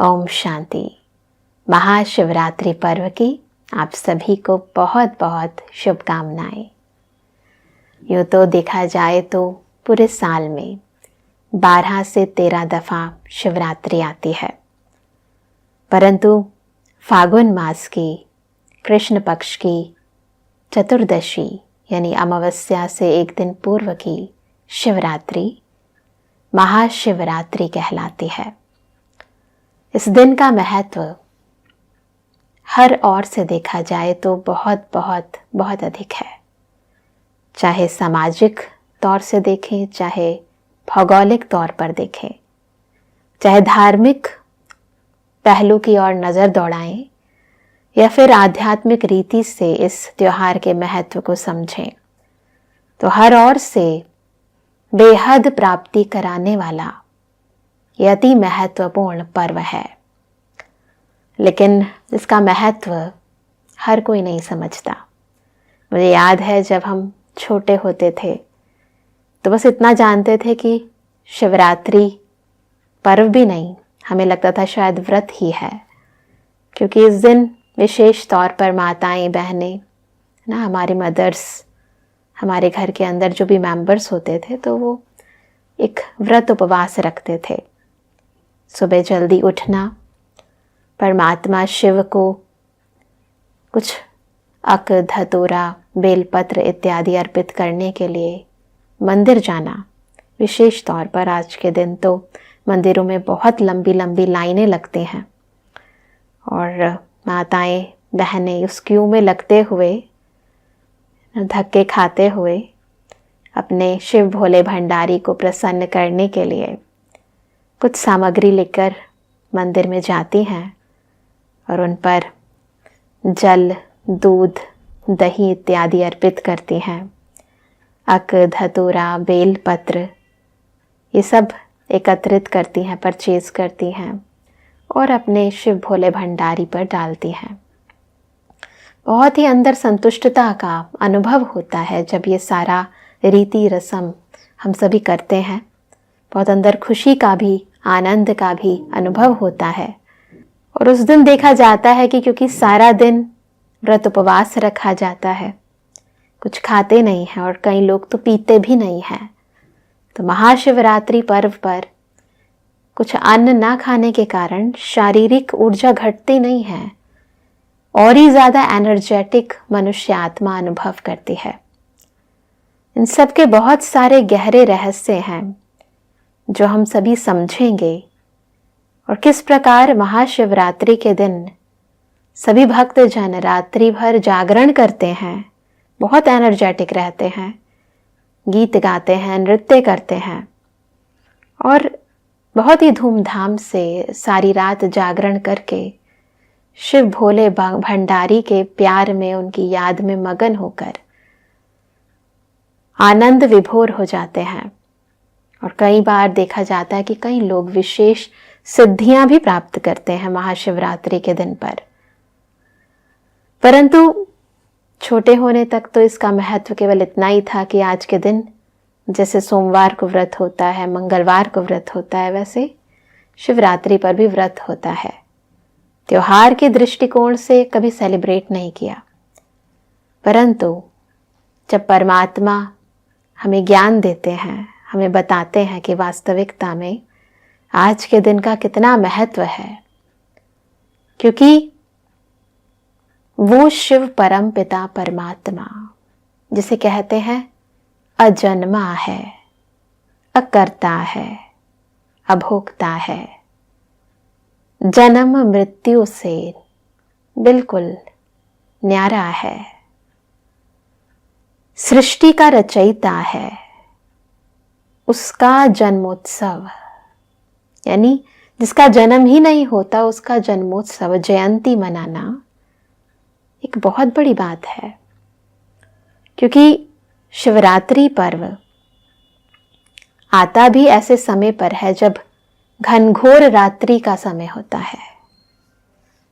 ओम शांति। महाशिवरात्रि पर्व की आप सभी को बहुत बहुत शुभकामनाएं। यूँ तो देखा जाए तो पूरे साल में 12 से 13 दफ़ा शिवरात्रि आती है, परंतु फागुन मास की कृष्ण पक्ष की चतुर्दशी यानी अमावस्या से एक दिन पूर्व की शिवरात्रि महाशिवरात्रि कहलाती है। इस दिन का महत्व हर ओर से देखा जाए तो बहुत बहुत बहुत अधिक है। चाहे सामाजिक तौर से देखें, चाहे भौगोलिक तौर पर देखें, चाहे धार्मिक पहलू की ओर नज़र दौड़ाएं या फिर आध्यात्मिक रीति से इस त्योहार के महत्व को समझें, तो हर ओर से बेहद प्राप्ति कराने वाला यह अति महत्वपूर्ण पर्व है। लेकिन इसका महत्व हर कोई नहीं समझता। मुझे याद है जब हम छोटे होते थे तो बस इतना जानते थे कि शिवरात्रि पर्व भी नहीं, हमें लगता था शायद व्रत ही है, क्योंकि इस दिन विशेष तौर पर माताएं बहनें ना, हमारी मदर्स, हमारे घर के अंदर जो भी मेंबर्स होते थे तो वो एक व्रत उपवास रखते थे। सुबह जल्दी उठना, परमात्मा शिव को कुछ अक धतूरा बेलपत्र इत्यादि अर्पित करने के लिए मंदिर जाना। विशेष तौर पर आज के दिन तो मंदिरों में बहुत लंबी लंबी लाइनें लगती हैं और माताएं बहनें उस क्यू में लगते हुए, धक्के खाते हुए अपने शिव भोले भंडारी को प्रसन्न करने के लिए कुछ सामग्री लेकर मंदिर में जाती हैं और उन पर जल, दूध, दही इत्यादि अर्पित करती हैं। अक धतूरा बेल पत्र ये सब एकत्रित करती हैं, परचेज करती हैं और अपने शिव भोले भंडारी पर डालती हैं। बहुत ही अंदर संतुष्टता का अनुभव होता है जब ये सारा रीति रस्म हम सभी करते हैं। बहुत अंदर खुशी का भी, आनंद का भी अनुभव होता है। और उस दिन देखा जाता है कि क्योंकि सारा दिन व्रत उपवास रखा जाता है, कुछ खाते नहीं हैं और कई लोग तो पीते भी नहीं हैं, तो महाशिवरात्रि पर्व पर कुछ अन्न ना खाने के कारण शारीरिक ऊर्जा घटती नहीं है और ही ज़्यादा एनर्जेटिक मनुष्य आत्मा अनुभव करती है। इन सब के बहुत सारे गहरे रहस्य हैं जो हम सभी समझेंगे और किस प्रकार महाशिवरात्रि के दिन सभी भक्त जन रात्रि भर जागरण करते हैं, बहुत एनर्जेटिक रहते हैं, गीत गाते हैं, नृत्य करते हैं और बहुत ही धूमधाम से सारी रात जागरण करके शिव भोले भंडारी के प्यार में, उनकी याद में मगन होकर आनंद विभोर हो जाते हैं। और कई बार देखा जाता है कि कई लोग विशेष सिद्धियां भी प्राप्त करते हैं महाशिवरात्रि के दिन पर। परंतु छोटे होने तक तो इसका महत्व केवल इतना ही था कि आज के दिन जैसे सोमवार को व्रत होता है, मंगलवार को व्रत होता है, वैसे शिवरात्रि पर भी व्रत होता है। त्योहार के दृष्टिकोण से कभी सेलिब्रेट नहीं किया। परंतु जब परमात्मा हमें ज्ञान देते हैं, हमें बताते हैं कि वास्तविकता में आज के दिन का कितना महत्व है, क्योंकि वो शिव परम पिता परमात्मा जिसे कहते हैं अजन्मा है, अकर्ता है, अभोक्ता है, जन्म मृत्यु से बिल्कुल न्यारा है, सृष्टि का रचयिता है, उसका जन्मोत्सव यानी जिसका जन्म ही नहीं होता उसका जन्मोत्सव, जयंती मनाना एक बहुत बड़ी बात है। क्योंकि शिवरात्रि पर्व आता भी ऐसे समय पर है जब घनघोर रात्रि का समय होता है,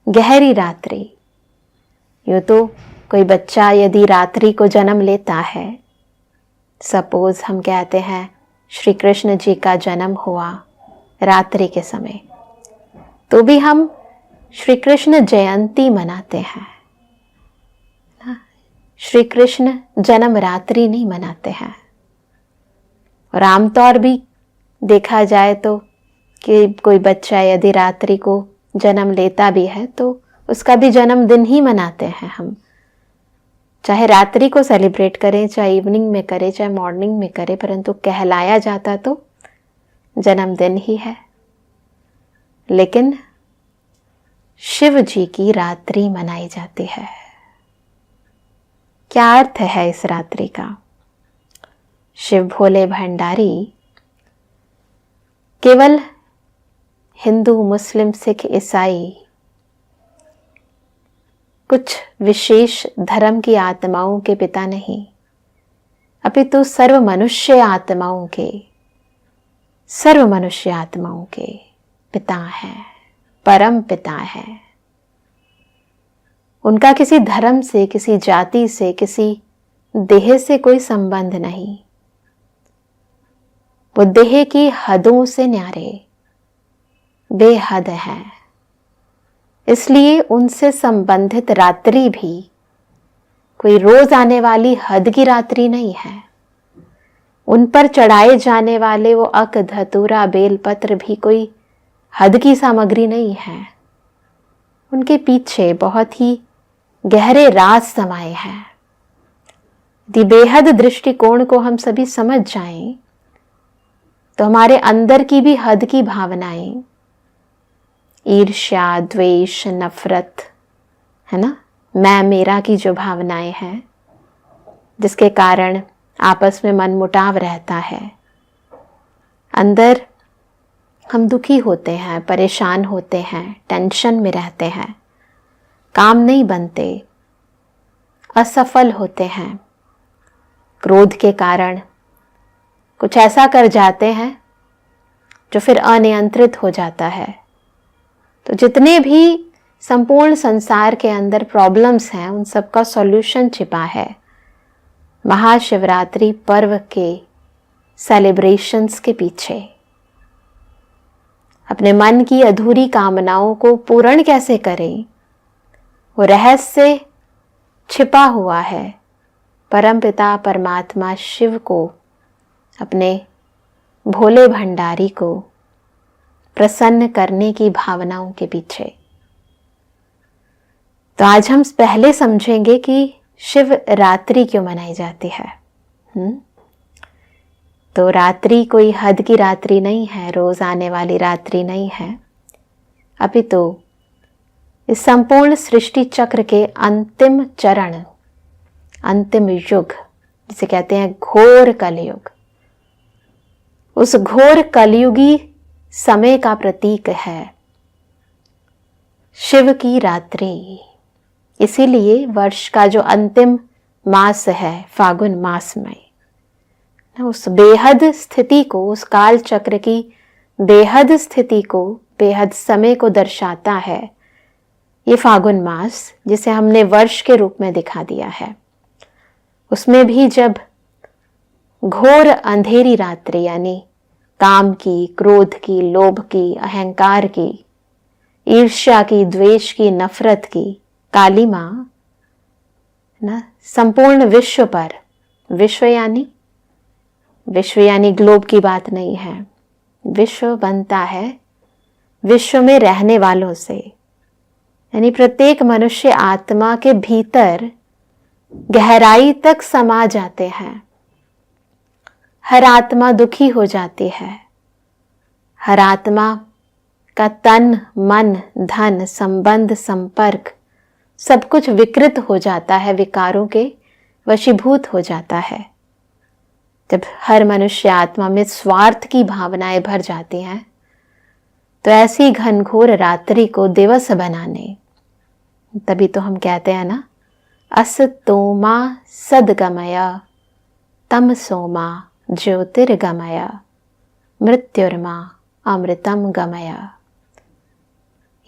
गहरी रात्रि। यूँ तो कोई बच्चा यदि रात्रि को जन्म लेता है, सपोज हम कहते हैं श्री कृष्ण जी का जन्म हुआ रात्रि के समय, तो भी हम श्री कृष्ण जयंती मनाते हैं, श्री कृष्ण जन्म रात्रि नहीं मनाते हैं। और आमतौर भी देखा जाए तो कि कोई बच्चा यदि रात्रि को जन्म लेता भी है तो उसका भी जन्मदिन ही मनाते हैं हम, चाहे रात्रि को सेलिब्रेट करें, चाहे इवनिंग में करें, चाहे मॉर्निंग में करें, परंतु कहलाया जाता तो जन्मदिन ही है। लेकिन शिव जी की रात्रि मनाई जाती है। क्या अर्थ है इस रात्रि का? शिव भोले भंडारी केवल हिंदू, मुस्लिम, सिख, ईसाई कुछ विशेष धर्म की आत्माओं के पिता नहीं, अपितु सर्व मनुष्य आत्माओं के पिता हैं, परम पिता हैं। उनका किसी धर्म से, किसी जाति से, किसी देह से कोई संबंध नहीं। वो देह की हदों से न्यारे, बेहद हैं। इसलिए उनसे संबंधित रात्रि भी कोई रोज आने वाली हद की रात्रि नहीं है। उन पर चढ़ाए जाने वाले वो अक, धतूरा, बेलपत्र भी कोई हद की सामग्री नहीं है। उनके पीछे बहुत ही गहरे राज समाये हैं। यदि बेहद दृष्टिकोण को हम सभी समझ जाएं तो हमारे अंदर की भी हद की भावनाएं, ईर्ष्या, द्वेष, नफरत, है ना, मैं मेरा की जो भावनाएं हैं, जिसके कारण आपस में मनमुटाव रहता है, अंदर हम दुखी होते हैं, परेशान होते हैं, टेंशन में रहते हैं, काम नहीं बनते, असफल होते हैं, क्रोध के कारण कुछ ऐसा कर जाते हैं जो फिर अनियंत्रित हो जाता है। तो जितने भी संपूर्ण संसार के अंदर प्रॉब्लम्स हैं, उन सब का सॉल्यूशन छिपा है महाशिवरात्रि पर्व के सेलिब्रेशंस के पीछे। अपने मन की अधूरी कामनाओं को पूर्ण कैसे करें, वो रहस्य छिपा हुआ है परमपिता परमात्मा शिव को, अपने भोले भंडारी को प्रसन्न करने की भावनाओं के पीछे। तो आज हम पहले समझेंगे कि शिव रात्रि क्यों मनाई जाती है। तो रात्रि कोई हद की रात्रि नहीं है, रोज आने वाली रात्रि नहीं है, अपितु इस संपूर्ण सृष्टि चक्र के अंतिम चरण, अंतिम युग, जिसे कहते हैं घोर कलयुग, उस घोर कलयुगी समय का प्रतीक है शिव की रात्रि। इसीलिए वर्ष का जो अंतिम मास है, फागुन मास में, उस बेहद स्थिति को, उस काल चक्र की बेहद स्थिति को, बेहद समय को दर्शाता है ये फागुन मास, जिसे हमने वर्ष के रूप में दिखा दिया है। उसमें भी जब घोर अंधेरी रात्रि, यानी काम की, क्रोध की, लोभ की, अहंकार की, ईर्ष्या की, द्वेष की, नफरत की कालिमा ना संपूर्ण विश्व पर, विश्व यानी ग्लोब की बात नहीं है, विश्व बनता है विश्व में रहने वालों से, यानी प्रत्येक मनुष्य आत्मा के भीतर गहराई तक समा जाते हैं। हर आत्मा दुखी हो जाती है, हर आत्मा का तन, मन, धन, संबंध, संपर्क सब कुछ विकृत हो जाता है, विकारों के वशीभूत हो जाता है। जब हर मनुष्य आत्मा में स्वार्थ की भावनाएं भर जाती हैं, तो ऐसी घनघोर रात्रि को दिवस बनाने, तभी तो हम कहते हैं ना, असतोमा सद्गमय तमसोमा ज्योतिर्गमय मृत्युर्मा अमृतम गमय।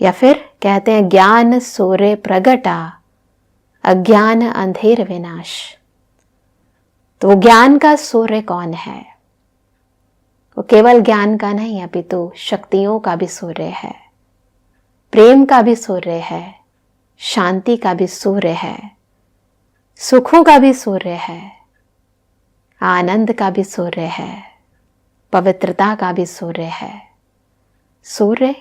या फिर कहते हैं ज्ञान सूर्य प्रगटा अज्ञान अंधेर विनाश। तो ज्ञान का सूर्य कौन है? वो केवल ज्ञान का नहीं, अपितु शक्तियों का भी सूर्य है। प्रेम का भी सूर्य है, शांति का भी सूर्य है, सुखों का भी सूर्य है, आनंद का भी सूर्य है, पवित्रता का भी सूर्य है। सूर्य,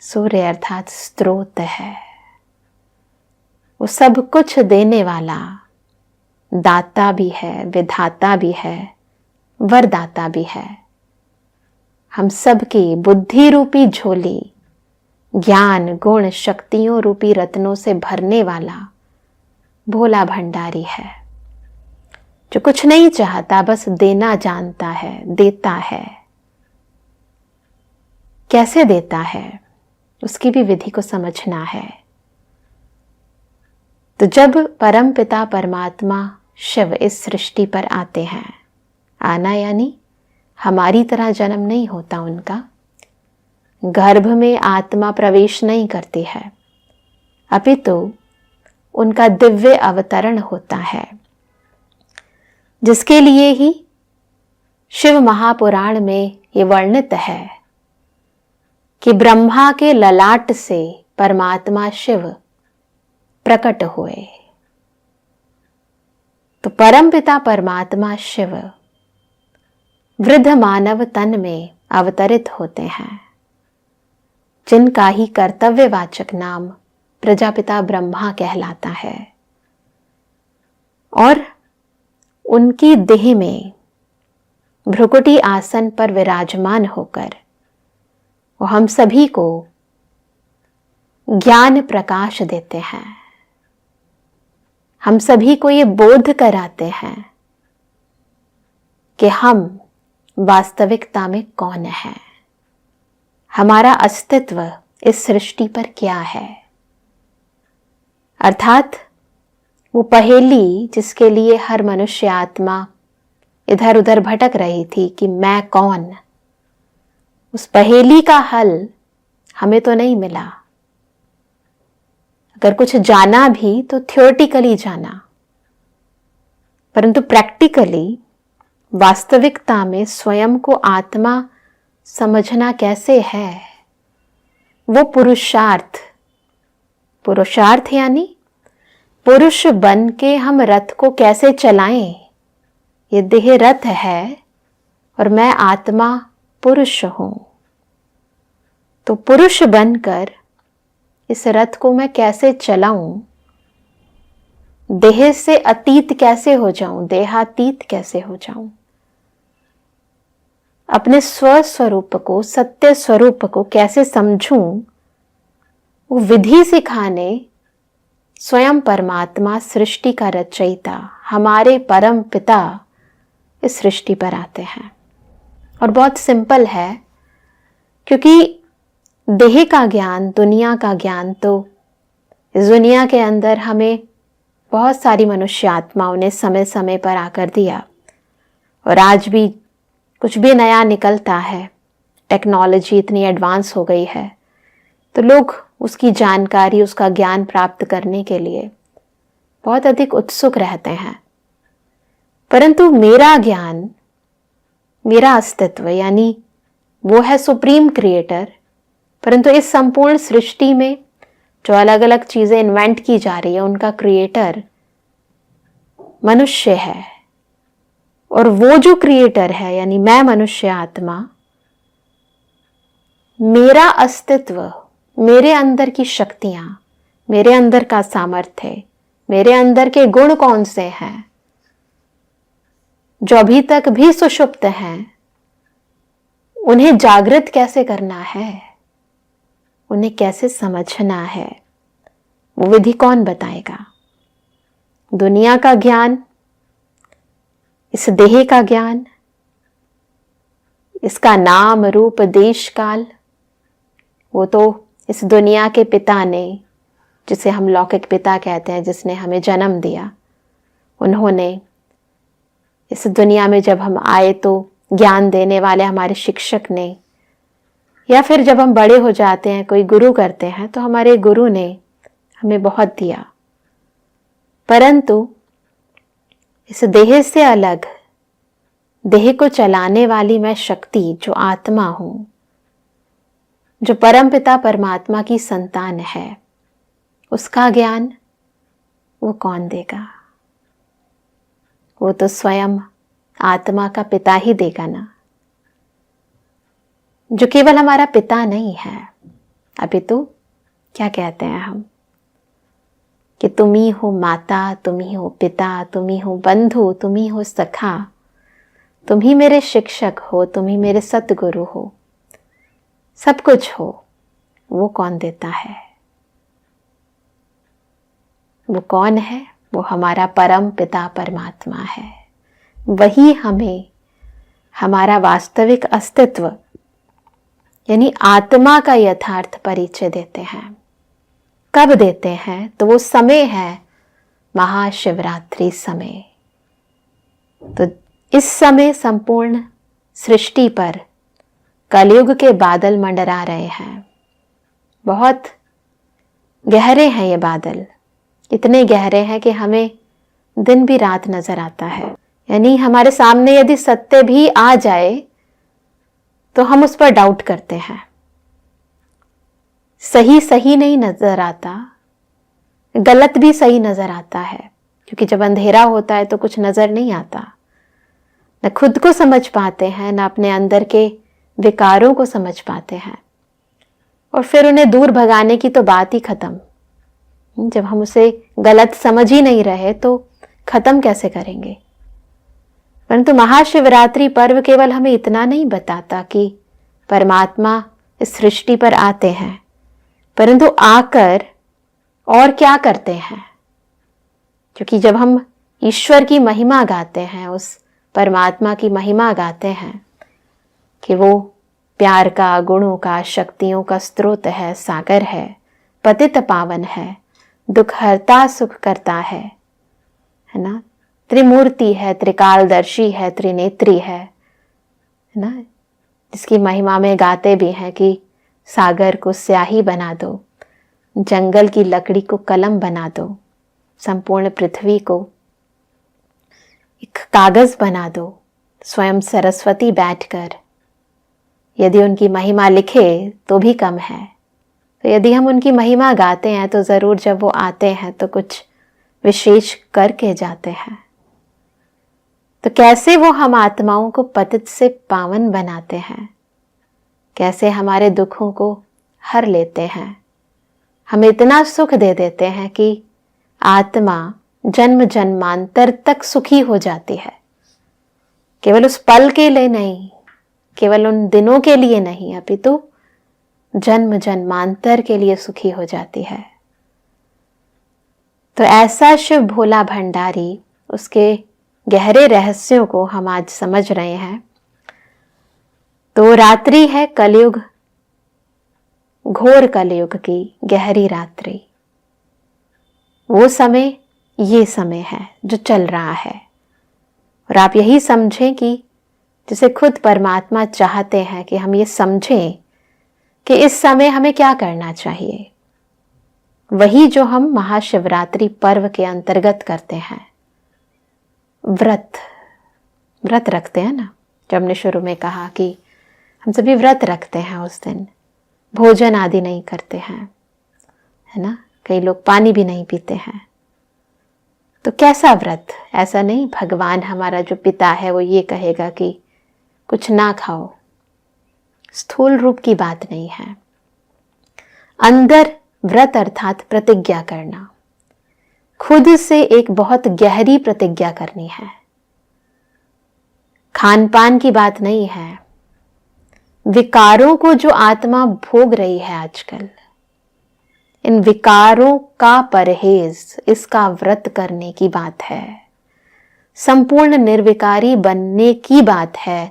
सूर्य अर्थात स्रोत है। वो सब कुछ देने वाला दाता भी है, विधाता भी है, वरदाता भी है। हम सब की बुद्धि रूपी झोली ज्ञान गुण शक्तियों रूपी रत्नों से भरने वाला भोला भंडारी है, जो कुछ नहीं चाहता, बस देना जानता है, देता है। कैसे देता है उसकी भी विधि को समझना है। तो जब परम पिता परमात्मा शिव इस सृष्टि पर आते हैं, आना यानी हमारी तरह जन्म नहीं होता उनका, गर्भ में आत्मा प्रवेश नहीं करती है, अपितु उनका दिव्य अवतरण होता है, जिसके लिए ही शिव महापुराण में ये वर्णित है कि ब्रह्मा के ललाट से परमात्मा शिव प्रकट हुए। तो परमपिता परमात्मा शिव वृद्ध मानव तन में अवतरित होते हैं, जिनका ही कर्तव्यवाचक नाम प्रजापिता ब्रह्मा कहलाता है। और उनकी देह में भ्रुकुटी आसन पर विराजमान होकर वो हम सभी को ज्ञान प्रकाश देते हैं, हम सभी को ये बोध कराते हैं कि हम वास्तविकता में कौन है, हमारा अस्तित्व इस सृष्टि पर क्या है। अर्थात वो पहेली जिसके लिए हर मनुष्य आत्मा इधर उधर भटक रही थी कि मैं कौन, उस पहेली का हल हमें तो नहीं मिला। अगर कुछ जाना भी तो थ्योरेटिकली जाना, परंतु प्रैक्टिकली वास्तविकता में स्वयं को आत्मा समझना कैसे है, वो पुरुषार्थ यानी पुरुष बन के हम रथ को कैसे चलाएं। ये देह रथ है और मैं आत्मा पुरुष हूं, तो पुरुष बनकर इस रथ को मैं कैसे चलाऊं, देह से अतीत कैसे हो जाऊं, देहातीत कैसे हो जाऊं, अपने स्वस्वरूप को, सत्य स्वरूप को कैसे समझूं, वो विधि सिखाने स्वयं परमात्मा सृष्टि का रचयिता हमारे परम पिता इस सृष्टि पर आते हैं। और बहुत सिंपल है, क्योंकि देह का ज्ञान, दुनिया का ज्ञान तो इस दुनिया के अंदर हमें बहुत सारी मनुष्य आत्माओं ने समय समय पर आकर दिया, और आज भी कुछ भी नया निकलता है, टेक्नोलॉजी इतनी एडवांस हो गई है, तो लोग उसकी जानकारी, उसका ज्ञान प्राप्त करने के लिए बहुत अधिक उत्सुक रहते हैं। परंतु मेरा ज्ञान, मेरा अस्तित्व यानी वो है सुप्रीम क्रिएटर, परंतु इस संपूर्ण सृष्टि में जो अलग अलग चीजें इन्वेंट की जा रही है, उनका क्रिएटर मनुष्य है। और वो जो क्रिएटर है यानी मैं मनुष्य आत्मा, मेरा अस्तित्व, मेरे अंदर की शक्तियां, मेरे अंदर का सामर्थ्य, मेरे अंदर के गुण कौन से हैं जो अभी तक भी सुषुप्त हैं, उन्हें जागृत कैसे करना है, उन्हें कैसे समझना है, वो विधि कौन बताएगा। दुनिया का ज्ञान, इस देह का ज्ञान, इसका नाम रूप देश काल, वो तो इस दुनिया के पिता ने, जिसे हम लौकिक पिता कहते हैं, जिसने हमें जन्म दिया, उन्होंने इस दुनिया में जब हम आए तो ज्ञान देने वाले हमारे शिक्षक ने, या फिर जब हम बड़े हो जाते हैं कोई गुरु करते हैं तो हमारे गुरु ने हमें बहुत दिया। परंतु इस देह से अलग, देह को चलाने वाली मैं शक्ति जो आत्मा हूं, जो परमपिता परमात्मा की संतान है, उसका ज्ञान वो कौन देगा? वो तो स्वयं आत्मा का पिता ही देगा ना, जो केवल हमारा पिता नहीं है। अभी तो क्या कहते हैं हम कि तुम ही हो माता, तुम ही हो पिता, तुम ही हो बंधु, तुम ही हो सखा, तुम ही मेरे शिक्षक हो, तुम ही मेरे सतगुरु हो, सब कुछ हो। वो कौन देता है? वो कौन है? वो हमारा परम पिता परमात्मा है। वही हमें हमारा वास्तविक अस्तित्व यानी आत्मा का यथार्थ परिचय देते हैं। कब देते हैं? तो वो समय है महाशिवरात्रि समय। तो इस समय संपूर्ण सृष्टि पर कलयुग के बादल मंडरा रहे हैं। बहुत गहरे हैं ये बादल, इतने गहरे हैं कि हमें दिन भी रात नजर आता है। यानी हमारे सामने यदि सत्य भी आ जाए तो हम उस पर डाउट करते हैं। सही सही नहीं नजर आता, गलत भी सही नजर आता है, क्योंकि जब अंधेरा होता है तो कुछ नजर नहीं आता। न खुद को समझ पाते हैं, न अपने अंदर के विकारों को समझ पाते हैं, और फिर उन्हें दूर भगाने की तो बात ही खत्म। जब हम उसे गलत समझ ही नहीं रहे तो खत्म कैसे करेंगे? परंतु महाशिवरात्रि पर्व केवल हमें इतना नहीं बताता कि परमात्मा इस सृष्टि पर आते हैं, परंतु आकर और क्या करते हैं। क्योंकि जब हम ईश्वर की महिमा गाते हैं, उस परमात्मा की महिमा गाते हैं कि वो प्यार का, गुणों का, शक्तियों का स्रोत है, सागर है, पतित पावन है, दुख हरता सुख करता है ना, त्रिमूर्ति है, त्रिकालदर्शी है, त्रिनेत्री है ना, जिसकी महिमा में गाते भी हैं कि सागर को स्याही बना दो, जंगल की लकड़ी को कलम बना दो, संपूर्ण पृथ्वी को एक कागज बना दो। स्वयं सरस्वती बैठकर यदि उनकी महिमा लिखे तो भी कम है। तो यदि हम उनकी महिमा गाते हैं तो जरूर जब वो आते हैं तो कुछ विशेष करके जाते हैं। तो कैसे वो हम आत्माओं को पतित से पावन बनाते हैं, कैसे हमारे दुखों को हर लेते हैं, हमें इतना सुख दे देते हैं कि आत्मा जन्म जन्मांतर तक सुखी हो जाती है। केवल उस पल के लिए नहीं, केवल उन दिनों के लिए नहीं, अपितु जन्म जन्मांतर के लिए सुखी हो जाती है। तो ऐसा शिव भोला भंडारी, उसके गहरे रहस्यों को हम आज समझ रहे हैं। तो रात्रि है कलयुग, घोर कलयुग की गहरी रात्रि। वो समय ये समय है जो चल रहा है, और आप यही समझें कि जिसे खुद परमात्मा चाहते हैं कि हम ये समझें कि इस समय हमें क्या करना चाहिए। वही जो हम महाशिवरात्रि पर्व के अंतर्गत करते हैं। व्रत रखते हैं ना, जब हमने शुरू में कहा कि हम सभी व्रत रखते हैं, उस दिन भोजन आदि नहीं करते हैं, है ना। कई लोग पानी भी नहीं पीते हैं। तो कैसा व्रत? ऐसा नहीं भगवान हमारा जो पिता है वो ये कहेगा कि कुछ ना खाओ, स्थूल रूप की बात नहीं है। अंदर व्रत अर्थात प्रतिज्ञा करना, खुद से एक बहुत गहरी प्रतिज्ञा करनी है। खान पान की बात नहीं है, विकारों को जो आत्मा भोग रही है आजकल, इन विकारों का परहेज, इसका व्रत करने की बात है। संपूर्ण निर्विकारी बनने की बात है,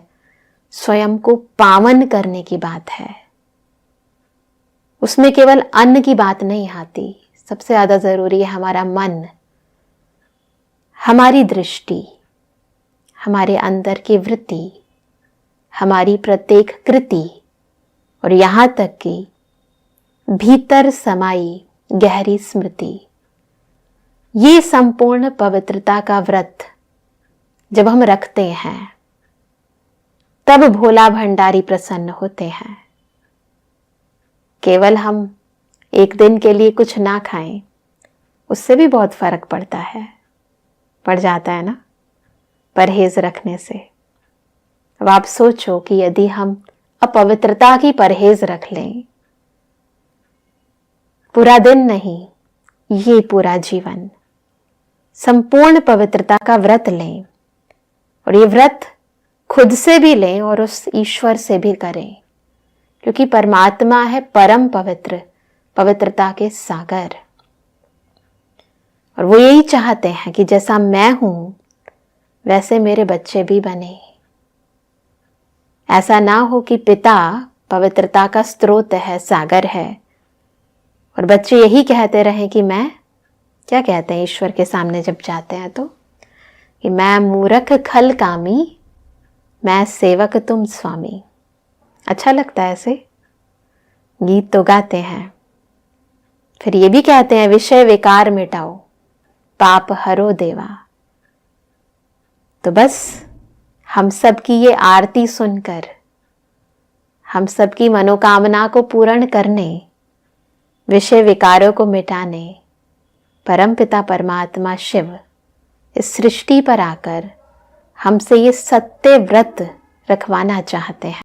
स्वयं को पावन करने की बात है। उसमें केवल अन्न की बात नहीं आती, सबसे ज्यादा जरूरी है हमारा मन, हमारी दृष्टि, हमारे अंदर की वृत्ति, हमारी प्रत्येक कृति, और यहां तक कि भीतर समाई गहरी स्मृति। ये संपूर्ण पवित्रता का व्रत जब हम रखते हैं तब भोला भंडारी प्रसन्न होते हैं। केवल हम एक दिन के लिए कुछ ना खाएं, उससे भी बहुत फर्क पड़ता है, पड़ जाता है ना, परहेज रखने से। अब आप सोचो कि यदि हम अपवित्रता की परहेज रख लें, पूरा दिन नहीं, ये पूरा जीवन संपूर्ण पवित्रता का व्रत लें, और ये व्रत खुद से भी लें और उस ईश्वर से भी करें, क्योंकि परमात्मा है परम पवित्र, पवित्रता के सागर। और वो यही चाहते हैं कि जैसा मैं हूं वैसे मेरे बच्चे भी बने। ऐसा ना हो कि पिता पवित्रता का स्रोत है, सागर है, और बच्चे यही कहते रहें कि मैं, क्या कहते हैं ईश्वर के सामने जब जाते हैं तो, कि मैं मूर्ख खल कामी, मैं सेवक तुम स्वामी। अच्छा लगता है ऐसे, गीत तो गाते हैं, फिर ये भी कहते हैं विषय विकार मिटाओ, पाप हरो देवा। तो बस हम सब की ये आरती सुनकर, हम सब की मनोकामना को पूर्ण करने, विषय विकारों को मिटाने परमपिता परमात्मा शिव इस सृष्टि पर आकर हमसे ये सत्य व्रत रखवाना चाहते हैं।